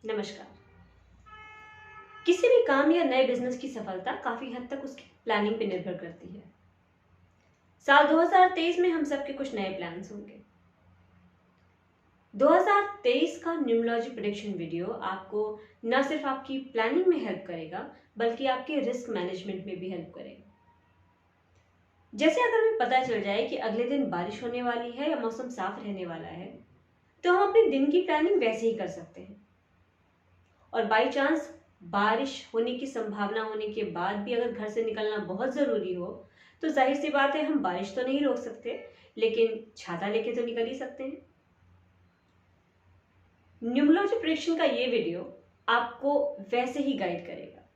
नमस्कार। किसी भी काम या नए बिजनेस की सफलता काफी हद तक उसकी प्लानिंग पे निर्भर करती है। साल 2023 में हम सबके कुछ नए प्लान्स होंगे। 2023 का न्यूमरोलॉजी प्रेडिक्शन वीडियो आपको न सिर्फ आपकी प्लानिंग में हेल्प करेगा बल्कि आपके रिस्क मैनेजमेंट में भी हेल्प करेगा। जैसे अगर हमें पता चल जाए कि अगले दिन बारिश होने वाली है या मौसम साफ रहने वाला है तो हम अपने दिन की प्लानिंग वैसे ही कर सकते हैं। और बाई चांस बारिश होने की संभावना होने के बाद भी अगर घर से निकलना बहुत ज़रूरी हो तो जाहिर सी बात है हम बारिश तो नहीं रोक सकते, लेकिन छाता लेके तो निकल ही सकते हैं। न्यूमरोलॉजी प्रेडिक्शन का ये वीडियो आपको वैसे ही गाइड करेगा।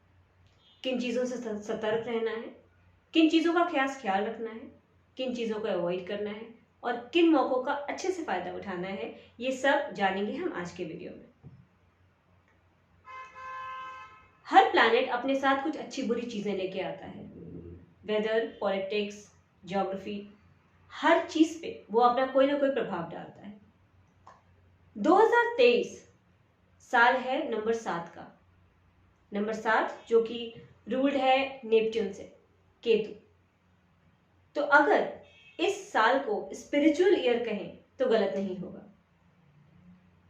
किन चीज़ों से सतर्क रहना है, किन चीज़ों का खास ख्याल रखना है, किन चीज़ों को अवॉइड करना है और किन मौक़ों का अच्छे से फ़ायदा उठाना है, ये सब जानेंगे हम आज के वीडियो में। हर प्लैनेट अपने साथ कुछ अच्छी बुरी चीज़ें लेके आता है। वेदर, पॉलिटिक्स, ज्योग्राफी, हर चीज़ पे वो अपना कोई ना कोई प्रभाव डालता है। 2023 साल है नंबर 7 का। नंबर 7 जो कि रूल्ड है नेपच्यून से, केतु। तो अगर इस साल को स्पिरिचुअल ईयर कहें तो गलत नहीं होगा।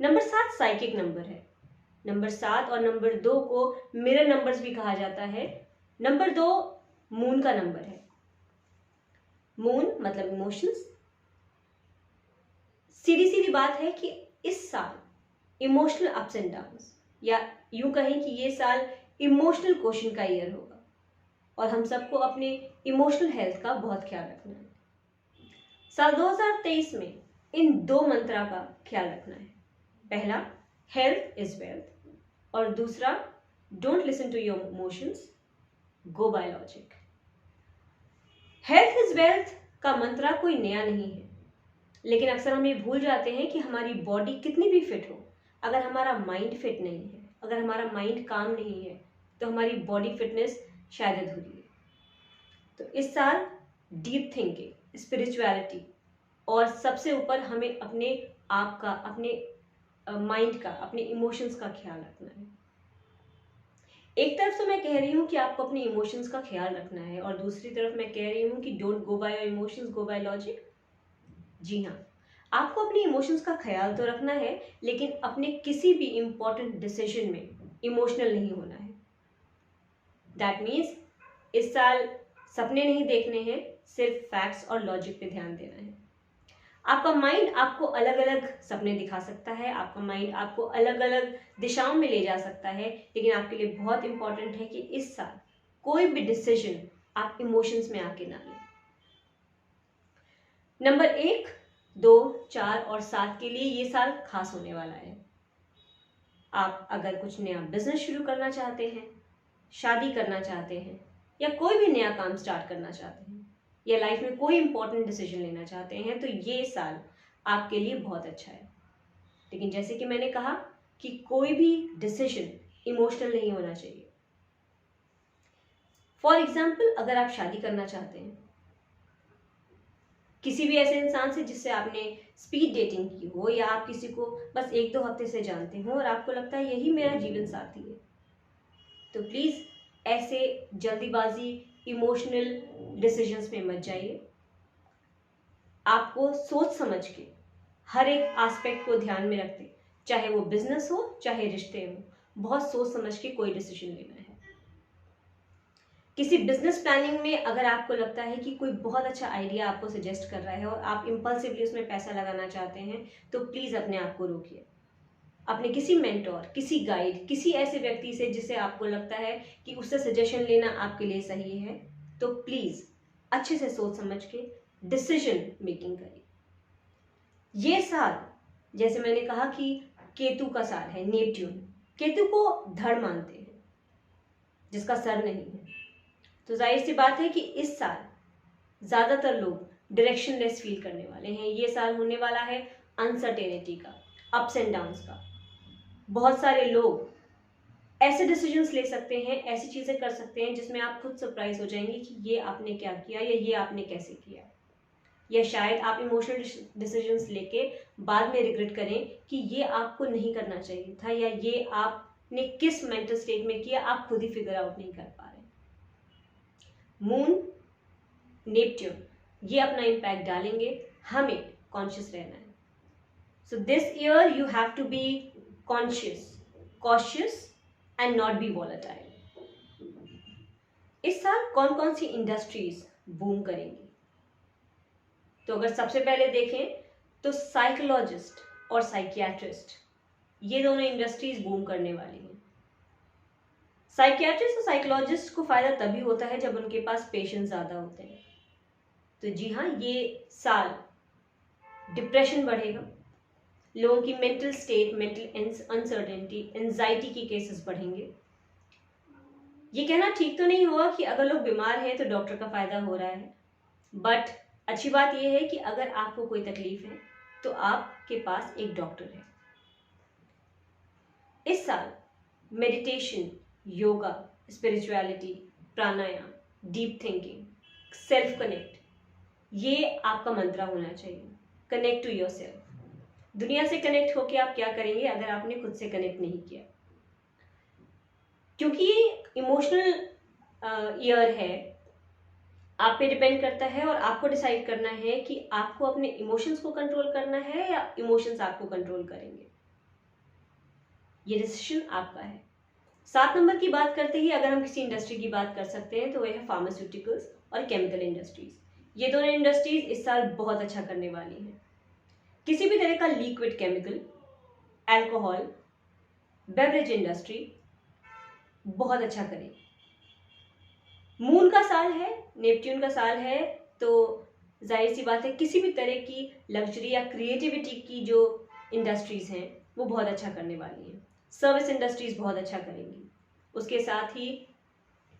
नंबर 7 साइकिक नंबर है। नंबर 7 और नंबर 2 को मिरर नंबर्स भी कहा जाता है। नंबर 2 मून का नंबर है। मून मतलब इमोशंस। सीधी सीधी बात है कि इस साल इमोशनल अप्स एंड डाउन्स, या यूं कहें कि ये साल इमोशनल क्वेश्चन का ईयर होगा और हम सबको अपने इमोशनल हेल्थ का बहुत ख्याल रखना है। साल 2023 में इन 2 मंत्रा का ख्याल रखना है। पहला, हेल्थ इज वेल्थ, और दूसरा, don't listen to your emotions, go by logic. Health is wealth का मंत्रा कोई नया नहीं है, लेकिन अक्सर हम ये भूल जाते हैं कि हमारी बॉडी कितनी भी फिट हो, अगर हमारा माइंड फिट नहीं है, अगर हमारा माइंड काम नहीं है तो हमारी बॉडी फिटनेस शायद अधूरी है। तो इस साल डीप थिंकिंग, स्पिरिचुअलिटी और सबसे ऊपर हमें अपने आप का, अपने माइंड का, अपने इमोशंस का ख्याल रखना है। एक तरफ तो मैं कह रही हूँ कि आपको अपने इमोशंस का ख्याल रखना है और दूसरी तरफ मैं कह रही हूँ कि don't go by your emotions, go by logic. जी हाँ, आपको अपने इमोशंस का ख्याल तो रखना है, लेकिन अपने किसी भी इंपॉर्टेंट डिसीजन में इमोशनल नहीं होना है। दैट मीन्स इस साल सपने नहीं देखने हैं, सिर्फ फैक्ट्स और लॉजिक पे ध्यान देना है। आपका माइंड आपको अलग अलग सपने दिखा सकता है, आपका माइंड आपको अलग अलग दिशाओं में ले जा सकता है, लेकिन आपके लिए बहुत इंपॉर्टेंट है कि इस साल कोई भी डिसीजन आप इमोशंस में आके ना लें। नंबर 1, 2, 4 और 7 के लिए ये साल खास होने वाला है। आप अगर कुछ नया बिजनेस शुरू करना चाहते हैं, शादी करना चाहते हैं, या कोई भी नया काम स्टार्ट करना चाहते हैं, या लाइफ में कोई इंपॉर्टेंट डिसीजन लेना चाहते हैं, तो ये साल आपके लिए बहुत अच्छा है। लेकिन जैसे कि मैंने कहा कि कोई भी डिसीजन इमोशनल नहीं होना चाहिए। फॉर एग्जाम्पल, अगर आप शादी करना चाहते हैं किसी भी ऐसे इंसान से जिससे आपने स्पीड डेटिंग की हो, या आप किसी को बस 1-2 हफ्ते से जानते हो और आपको लगता है यही मेरा जीवन साथी है, तो प्लीज़ ऐसे जल्दीबाजी इमोशनल डिसीजंस में मत जाइए। आपको सोच समझ के हर एक एस्पेक्ट को ध्यान में रखते, चाहे वो बिजनेस हो चाहे रिश्ते हो, बहुत सोच समझ के कोई डिसीजन लेना है। किसी बिजनेस प्लानिंग में अगर आपको लगता है कि कोई बहुत अच्छा आइडिया आपको सजेस्ट कर रहा है और आप इम्पल्सिवली उसमें पैसा लगाना चाहते हैं, तो प्लीज़ अपने आप को रोकिए। अपने किसी मेंटोर, किसी गाइड, किसी ऐसे व्यक्ति से जिसे आपको लगता है कि उससे सजेशन लेना आपके लिए सही है, तो प्लीज़ अच्छे से सोच समझ के डिसीजन मेकिंग करिए। ये साल, जैसे मैंने कहा कि केतु का साल है, नेपट्यून। केतु को धड़ मानते हैं जिसका सर नहीं है, तो जाहिर सी बात है कि इस साल ज़्यादातर लोग डायरेक्शनलेस फील करने वाले हैं। ये साल होने वाला है अनसर्टेनिटी का, अप्स एंड डाउन्स का। बहुत सारे लोग ऐसे डिसीजंस ले सकते हैं, ऐसी चीज़ें कर सकते हैं जिसमें आप खुद सरप्राइज हो जाएंगे कि ये आपने क्या किया या ये आपने कैसे किया। या शायद आप इमोशनल डिसीजंस लेके बाद में रिग्रेट करें कि ये आपको नहीं करना चाहिए था, या ये आपने किस मेंटल स्टेट में किया आप खुद ही फिगर आउट नहीं कर पा रहे। मून, नेपट्यून ये अपना इम्पैक्ट डालेंगे, हमें कॉन्शियस रहना है। So this year you have to be conscious, cautious and not be volatile. इस साल कौन कौन सी इंडस्ट्रीज बूम करेंगी? तो अगर सबसे पहले देखें तो साइकोलॉजिस्ट और साइकियाट्रिस्ट, ये दोनों इंडस्ट्रीज बूम करने वाली हैं। साइकियाट्रिस्ट और साइकोलॉजिस्ट को फायदा तभी होता है जब उनके पास पेशेंट ज्यादा होते हैं। तो जी हाँ, ये साल डिप्रेशन बढ़ेगा, लोगों की mental state, mental uncertainty, anxiety की केसेस बढ़ेंगे। ये कहना ठीक तो नहीं होगा कि अगर लोग बीमार हैं तो डॉक्टर का फायदा हो रहा है, बट अच्छी बात यह है कि अगर आपको कोई तकलीफ है तो आपके पास एक डॉक्टर है। इस साल meditation, yoga, spirituality, pranayama, deep thinking, self connect, ये आपका मंत्र होना चाहिए। Connect to yourself. दुनिया से कनेक्ट होकर आप क्या करेंगे अगर आपने खुद से कनेक्ट नहीं किया? क्योंकि ये इमोशनल ईयर है, आप पे डिपेंड करता है और आपको डिसाइड करना है कि आपको अपने इमोशंस को कंट्रोल करना है या इमोशंस आपको कंट्रोल करेंगे। ये डिसीजन आपका है। 7 नंबर की बात करते ही अगर हम किसी इंडस्ट्री की बात कर सकते हैं तो वह है फार्मास्यूटिकल्स और केमिकल इंडस्ट्रीज। ये दोनों इंडस्ट्रीज इस साल बहुत अच्छा करने वाली हैं। किसी भी तरह का liquid chemical, alcohol, beverage industry बहुत अच्छा करेगी। मून का साल है, नेपट्यून का साल है, तो जाहिर सी बात है किसी भी तरह की लग्जरी या क्रिएटिविटी की जो इंडस्ट्रीज हैं वो बहुत अच्छा करने वाली हैं। सर्विस इंडस्ट्रीज बहुत अच्छा करेंगी। उसके साथ ही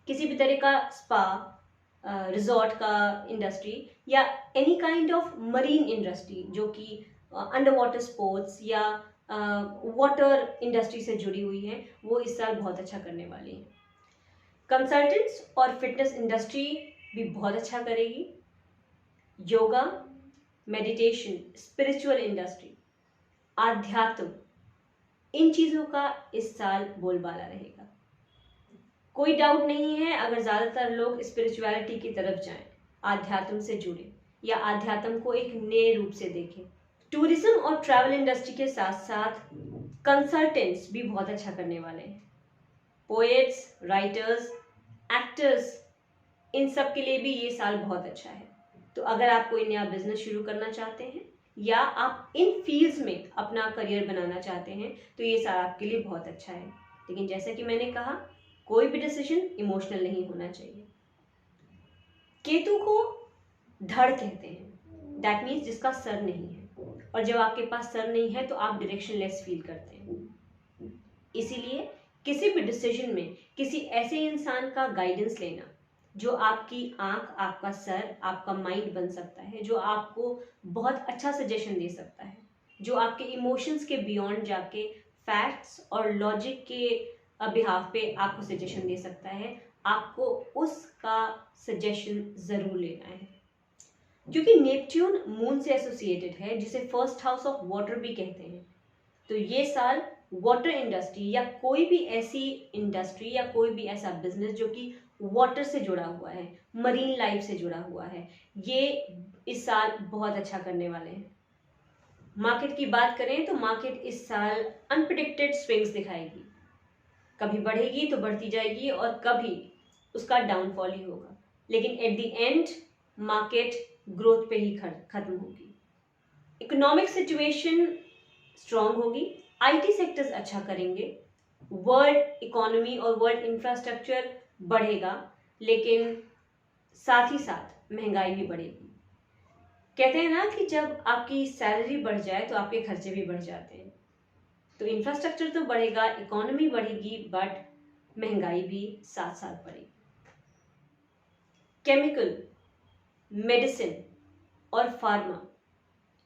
किसी भी तरह का स्पा, रिजॉर्ट का इंडस्ट्री या any kind of marine industry जो कि अंडर वाटर स्पोर्ट्स या वाटर इंडस्ट्री से जुड़ी हुई है, वो इस साल बहुत अच्छा करने वाली है। कंसल्टेंट्स और फिटनेस इंडस्ट्री भी बहुत अच्छा करेगी। योगा, मेडिटेशन, स्पिरिचुअल इंडस्ट्री, आध्यात्म, इन चीज़ों का इस साल बोलबाला रहेगा। कोई डाउट नहीं है अगर ज़्यादातर लोग स्पिरिचुअलिटी की तरफ जाएं, आध्यात्म से जुड़े या आध्यात्म को एक नए रूप से देखें। टूरिज्म और ट्रैवल इंडस्ट्री के साथ साथ कंसल्टेंट्स भी बहुत अच्छा करने वाले हैं। पोएट्स, राइटर्स, एक्टर्स, इन सब के लिए भी ये साल बहुत अच्छा है। तो अगर आप कोई नया बिजनेस शुरू करना चाहते हैं या आप इन फील्ड्स में अपना करियर बनाना चाहते हैं तो ये साल आपके लिए बहुत अच्छा है। लेकिन जैसा कि मैंने कहा, कोई भी डिसीजन इमोशनल नहीं होना चाहिए। केतु को धड़ कहते हैं, दैट मीन्स जिसका सर नहीं है, और जब आपके पास सर नहीं है तो आप डायरेक्शनलेस फील करते हैं। इसीलिए किसी भी डिसीजन में किसी ऐसे इंसान का गाइडेंस लेना जो आपकी आंख, आपका सर, आपका माइंड बन सकता है, जो आपको बहुत अच्छा सजेशन दे सकता है, जो आपके इमोशंस के बियॉन्ड जाके फैक्ट्स और लॉजिक के बिहाफ पे आपको सजेशन दे सकता है, आपको उसका सजेशन जरूर लेना है। क्योंकि नेपट्यून मून से एसोसिएटेड है, जिसे फर्स्ट हाउस ऑफ वाटर भी कहते हैं, तो ये साल वाटर इंडस्ट्री या कोई भी ऐसी इंडस्ट्री या कोई भी ऐसा बिजनेस जो कि वाटर से जुड़ा हुआ है, मरीन लाइफ से जुड़ा हुआ है, ये इस साल बहुत अच्छा करने वाले हैं। मार्केट की बात करें तो मार्केट इस साल अनप्रेडिक्टेड स्विंग्स दिखाएगी, कभी बढ़ेगी तो बढ़ती जाएगी और कभी उसका डाउनफॉल ही होगा, लेकिन at the end market growth पे ही खत्म होगी। इकोनॉमिक सिचुएशन स्ट्रांग होगी, आईटी सेक्टर्स अच्छा करेंगे, वर्ल्ड इकोनॉमी और वर्ल्ड इंफ्रास्ट्रक्चर बढ़ेगा, लेकिन साथ ही साथ महंगाई भी बढ़ेगी। कहते हैं ना कि जब आपकी सैलरी बढ़ जाए तो आपके खर्चे भी बढ़ जाते हैं। तो इंफ्रास्ट्रक्चर तो बढ़ेगा, इकोनॉमी बढ़ेगी, बट महंगाई भी साथ साथ बढ़ेगी। केमिकल, मेडिसिन और फार्मा,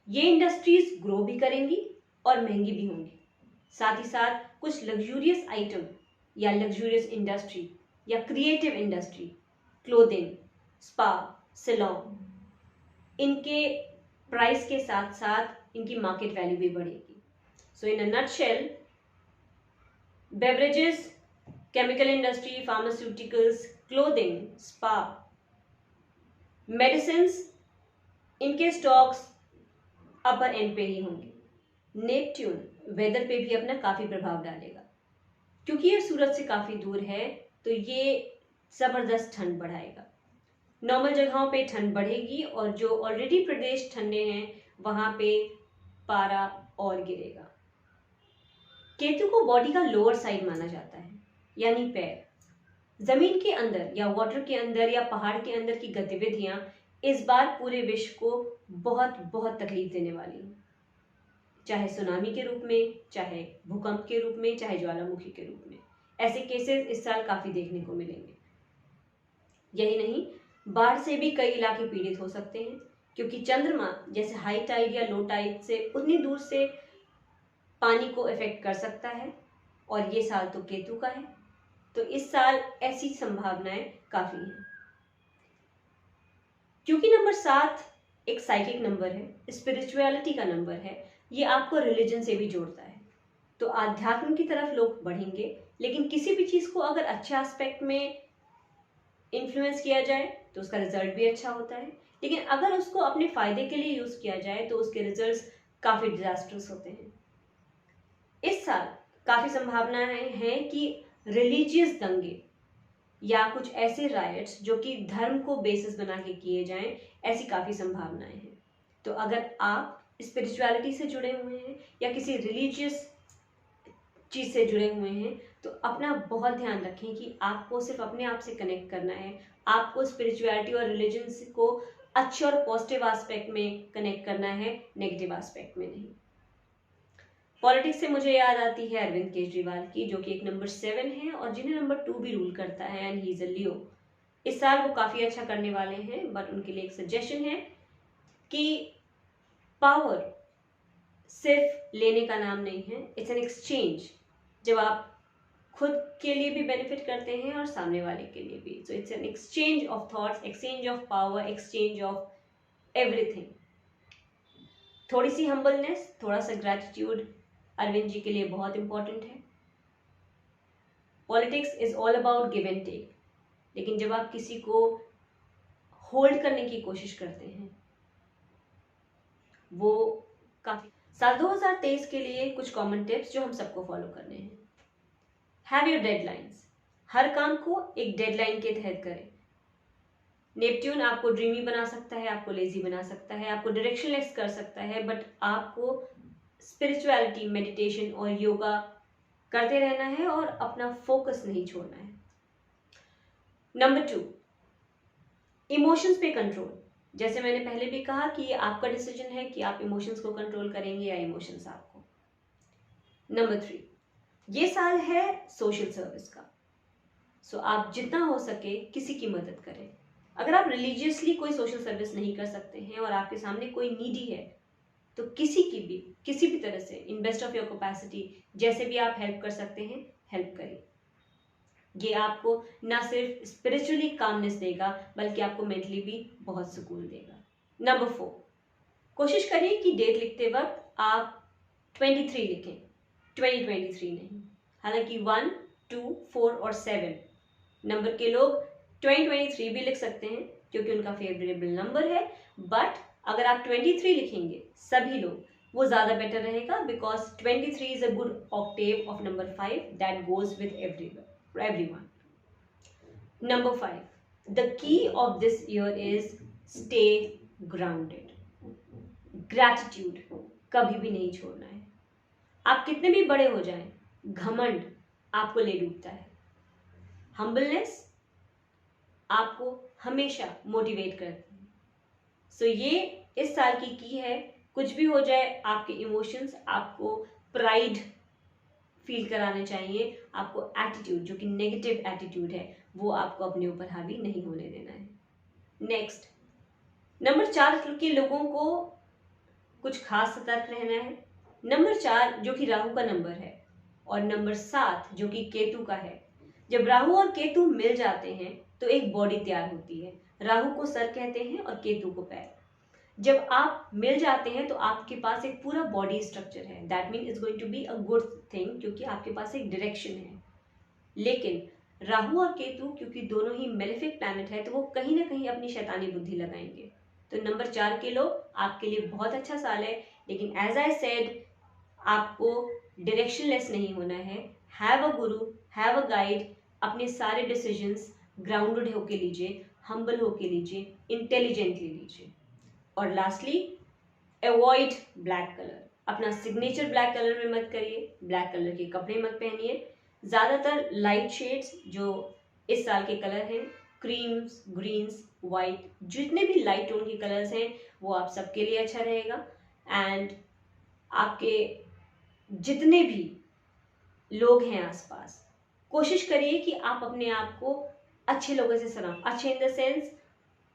ये इंडस्ट्रीज ग्रो भी करेंगी और महंगी भी होंगी। साथ ही साथ कुछ लग्जूरियस आइटम या लग्जूरियस इंडस्ट्री या creative industry, clothing, spa, salon, इनके प्राइस के साथ साथ इनकी मार्केट वैल्यू भी बढ़ेगी। So in a nutshell, beverages, chemical industry, pharmaceuticals, clothing, spa, medicines, इनके स्टॉक्स अपर एंड पे ही होंगे। नेपट्यून वेदर पे भी अपना काफ़ी प्रभाव डालेगा। क्योंकि ये सूरज से काफ़ी दूर है तो ये ज़बरदस्त ठंड बढ़ाएगा। नॉर्मल जगहों पे ठंड बढ़ेगी और जो ऑलरेडी प्रदेश ठंडे हैं वहाँ पे पारा और गिरेगा। केतु को बॉडी का लोअर साइड माना जाता है, यानी पैर। जमीन के अंदर या वाटर के अंदर या पहाड़ के अंदर की गतिविधियां इस बार पूरे विश्व को बहुत बहुत तकलीफ देने वाली हैं, चाहे सुनामी के रूप में, चाहे भूकंप के रूप में, चाहे ज्वालामुखी के रूप में। ऐसे केसेस इस साल काफी देखने को मिलेंगे। यही नहीं, बाढ़ से भी कई इलाके पीड़ित हो सकते हैं, क्योंकि चंद्रमा जैसे हाई टाइड या लो टाइड से उतनी दूर से पानी को इफेक्ट कर सकता है, और ये साल तो केतु का है, तो इस साल ऐसी संभावनाएं काफी हैं। क्योंकि नंबर 7 एक साइकिक नंबर है, स्पिरिचुअलिटी का नंबर है, ये आपको रिलीजन से भी जोड़ता है, तो आध्यात्म की तरफ लोग बढ़ेंगे। लेकिन किसी भी चीज को अगर अच्छे एस्पेक्ट में इन्फ्लुएंस किया जाए तो उसका रिजल्ट भी अच्छा होता है, लेकिन अगर उसको अपने फायदे के लिए यूज किया जाए तो उसके रिजल्ट्स काफी डिजास्टर्स होते हैं। इस साल काफी संभावनाएं हैं कि रिलीजियस दंगे या कुछ ऐसे राइट्स जो कि धर्म को बेसिस बना के किए जाएं, ऐसी काफी संभावनाएं हैं। तो अगर आप स्पिरिचुअलिटी से जुड़े हुए हैं या किसी रिलीजियस चीज से जुड़े हुए हैं तो अपना बहुत ध्यान रखें कि आपको सिर्फ अपने आप से कनेक्ट करना है। आपको स्पिरिचुअलिटी और रिलीजन को अच्छे और पॉजिटिव एस्पेक्ट में कनेक्ट करना है, नेगेटिव एस्पेक्ट में नहीं। पॉलिटिक्स से मुझे याद आती है अरविंद केजरीवाल की, जो कि एक नंबर 7 है और जिन्हें नंबर 2 भी रूल करता है, एंड ही इज अ लियो। इस साल वो काफी अच्छा करने वाले हैं, बट उनके लिए एक सजेशन है कि पावर सिर्फ लेने का नाम नहीं है, इट्स एन एक्सचेंज। जब आप खुद के लिए भी बेनिफिट करते हैं और सामने वाले के लिए भी, so it's an exchange of thoughts, exchange of power, exchange of everything. थोड़ी सी हम्बलनेस, थोड़ा सा ग्रेटिट्यूड अरविंद जी के लिए बहुत इंपॉर्टेंट है। Politics is all about give and take, लेकिन जब आप किसी को होल्ड करने की कोशिश करते हैं वो काफी। साल 2023 के लिए कुछ कॉमन टिप्स जो हम सबको फॉलो करने हैं। हैव योर डेडलाइंस, हर काम को एक डेडलाइन के तहत करें। नेपट्यून आपको ड्रीमी बना सकता है, आपको लेजी बना सकता है, आपको डायरेक्शनलेस कर सकता है, बट आपको स्पिरिचुअलिटी, मेडिटेशन और योगा करते रहना है और अपना फोकस नहीं छोड़ना है। नंबर 2, इमोशंस पे कंट्रोल। जैसे मैंने पहले भी कहा कि ये आपका डिसीजन है कि आप इमोशंस को कंट्रोल करेंगे या इमोशंस आपको। नंबर 3, ये साल है सोशल सर्विस का, सो आप जितना हो सके किसी की मदद करें। अगर आप रिलीजियसली कोई सोशल सर्विस नहीं कर सकते हैं और आपके सामने कोई नीडी है तो किसी भी तरह से in best of your capacity जैसे भी आप हेल्प कर सकते हैं, हेल्प करिए। ये आपको ना सिर्फ स्पिरिचुअली कामनेस देगा बल्कि आपको मेंटली भी बहुत सुकून देगा। नंबर 4, कोशिश करिए कि डेट लिखते वक्त आप 23 लिखें, 2023 नहीं। हालांकि 1, 2, 4 और 7 नंबर के लोग 2023 भी लिख सकते हैं क्योंकि उनका फेवरेबल नंबर है, बट अगर आप 23 लिखेंगे सभी लोग, वो ज़्यादा बेटर रहेगा, because 23 is a good Octave of number 5 that goes with everyone. Number 5, the key of this year is stay grounded. Gratitude कभी भी नहीं छोड़ना है। आप कितने भी बड़े हो जाएं, घमंड आपको ले डूबता है। हम्बलनेस आपको हमेशा मोटिवेट करती है। सो ये इस साल की है। कुछ भी हो जाए, आपके इमोशंस आपको प्राइड फील कराने चाहिए, आपको एटीट्यूड जो कि नेगेटिव एटीट्यूड है वो आपको अपने ऊपर हावी नहीं होने देना है। नेक्स्ट, नंबर 4 के लोगों को कुछ खास सतर्क रहना है। नंबर 4 जो कि राहु का नंबर है और नंबर 7 जो कि केतु का है। जब राहु और केतु मिल जाते हैं तो एक बॉडी तैयार होती है। राहु को सर कहते हैं और केतु को पैर। जब आप मिल जाते हैं तो आपके पास एक पूरा बॉडी स्ट्रक्चर है, that mean it's going to be a good thing, क्योंकि आपके पास एक डायरेक्शन है। लेकिन राहु और केतु क्योंकि दोनों ही मेलेफिक प्लैनेट है, तो वो कहीं ना कहीं अपनी शैतानी बुद्धि लगाएंगे। तो नंबर 4 के लोग, आपके लिए बहुत अच्छा साल है, लेकिन एज आई सेड आपको डायरेक्शनलेस नहीं होना है। Have a Guru, have a guide, अपने सारे डिसीजंस ग्राउंडेड होके लीजिए, हम्बल होके लीजिए, इंटेलिजेंटली लीजिए। और लास्टली, अवॉइड ब्लैक कलर, अपना सिग्नेचर ब्लैक कलर में मत करिए, ब्लैक कलर के कपड़े मत पहनिए। ज़्यादातर लाइट शेड्स जो इस साल के कलर हैं, क्रीम्स, ग्रीन्स, वाइट, जितने भी लाइट टोन के कलर्स हैं वो आप सबके लिए अच्छा रहेगा। एंड आपके जितने भी लोग हैं आसपास, कोशिश करिए कि आप अपने आप को अच्छे लोगों से सराउंड, अच्छे इन द सेंस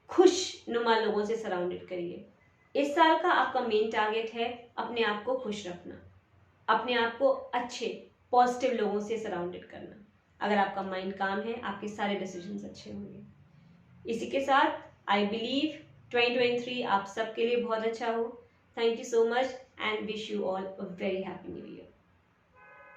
खुश नुमा लोगों से सराउंडेड करिए। इस साल का आपका मेन टारगेट है अपने आप को खुश रखना, अपने आप को अच्छे पॉजिटिव लोगों से सराउंडेड करना। अगर आपका माइंड काम है, आपके सारे डिसीजंस अच्छे होंगे। इसी के साथ आई बिलीव 2023 आप सबके लिए बहुत अच्छा हो। Thank you so much and wish you all a very happy new year.